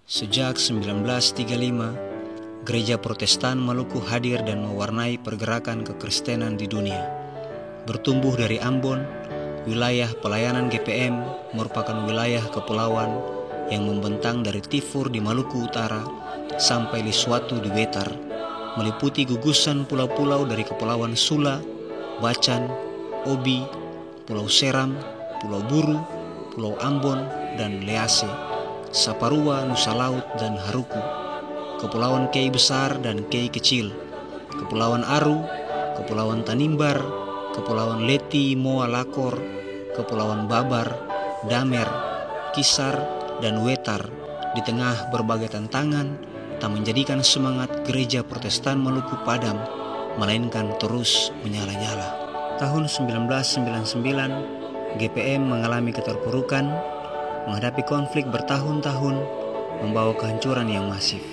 Sejak 1935, Gereja Protestan Maluku hadir dan mewarnai pergerakan kekristenan di dunia. Bertumbuh dari Ambon, wilayah pelayanan GPM merupakan wilayah kepulauan yang membentang dari Tifur di Maluku Utara sampai Lisuatu di Wetar, meliputi gugusan pulau-pulau dari Kepulauan Sula, Bacan, Obi, Pulau Seram, Pulau Buru, Pulau Ambon, dan Lease, Saparua, Nusa Laut, dan Haruku, Kepulauan Kei Besar dan Kei Kecil, Kepulauan Aru, Kepulauan Tanimbar, Kepulauan Leti, Moa Lakor, Kepulauan Babar, Damer, Kisar, dan Wetar. Di tengah berbagai tantangan, tak menjadikan semangat Gereja Protestan Maluku padam, melainkan terus menyala-nyala. Tahun 1999, GPM mengalami keterpurukan, menghadapi konflik bertahun-tahun, membawa kehancuran yang masif.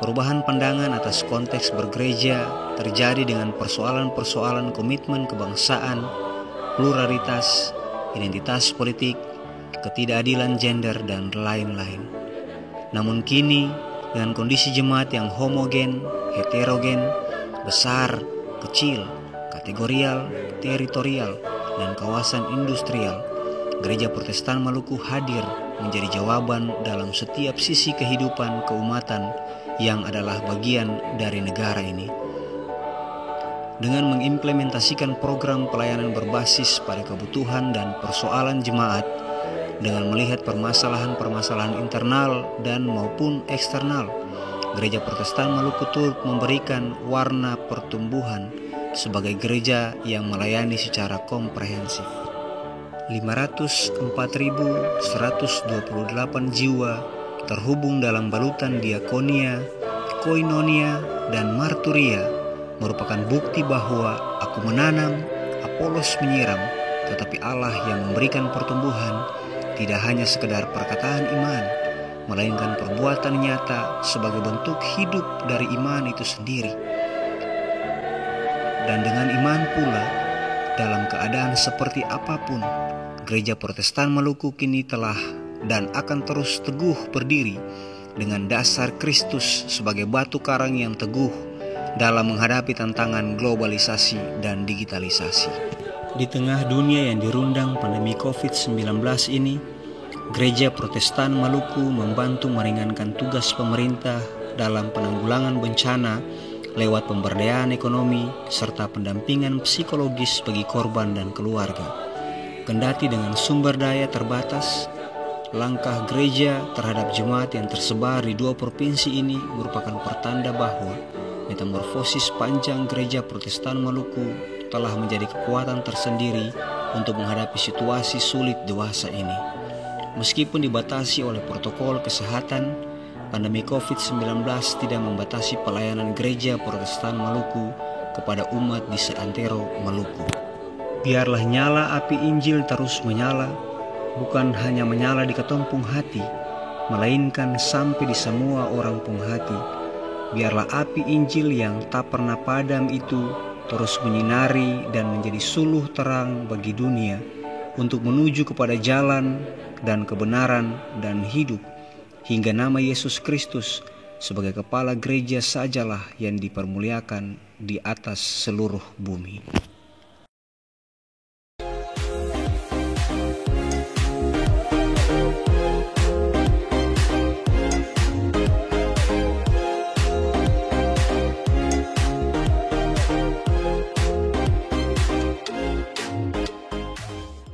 Perubahan pandangan atas konteks bergereja terjadi dengan persoalan-persoalan komitmen kebangsaan, pluralitas, identitas politik, ketidakadilan gender, dan lain-lain. Namun kini, dengan kondisi jemaat yang homogen, heterogen, besar, kecil, kategorial, teritorial, dan kawasan industrial, Gereja Protestan Maluku hadir menjadi jawaban dalam setiap sisi kehidupan keumatan yang adalah bagian dari negara ini. Dengan mengimplementasikan program pelayanan berbasis pada kebutuhan dan persoalan jemaat, dengan melihat permasalahan-permasalahan internal dan maupun eksternal, Gereja Protestan Maluku turut memberikan warna pertumbuhan sebagai gereja yang melayani secara komprehensif. 504.128 jiwa terhubung dalam balutan diakonia, koinonia, dan marturia merupakan bukti bahwa aku menanam, Apolos menyiram, tetapi Allah yang memberikan pertumbuhan tidak hanya sekedar perkataan iman, melainkan perbuatan nyata sebagai bentuk hidup dari iman itu sendiri. Dan dengan iman pula, dalam keadaan seperti apapun, Gereja Protestan Maluku kini telah dan akan terus teguh berdiri dengan dasar Kristus sebagai batu karang yang teguh dalam menghadapi tantangan globalisasi dan digitalisasi. Di tengah dunia yang dirundang pandemi COVID-19 ini, Gereja Protestan Maluku membantu meringankan tugas pemerintah dalam penanggulangan bencana lewat pemberdayaan ekonomi serta pendampingan psikologis bagi korban dan keluarga. Kendati dengan sumber daya terbatas, langkah gereja terhadap jemaat yang tersebar di 2 provinsi ini merupakan pertanda bahwa metamorfosis panjang Gereja Protestan Maluku telah menjadi kekuatan tersendiri untuk menghadapi situasi sulit dewasa ini. Meskipun dibatasi oleh protokol kesehatan, pandemi COVID-19 tidak membatasi pelayanan Gereja Protestan Maluku kepada umat di seantero Maluku. Biarlah nyala api Injil terus menyala, bukan hanya menyala di ketumpung hati, melainkan sampai di semua orang pung hati. Biarlah api Injil yang tak pernah padam itu terus menyinari dan menjadi suluh terang bagi dunia untuk menuju kepada jalan dan kebenaran dan hidup, hingga nama Yesus Kristus sebagai kepala gereja sajalah yang dipermuliakan di atas seluruh bumi.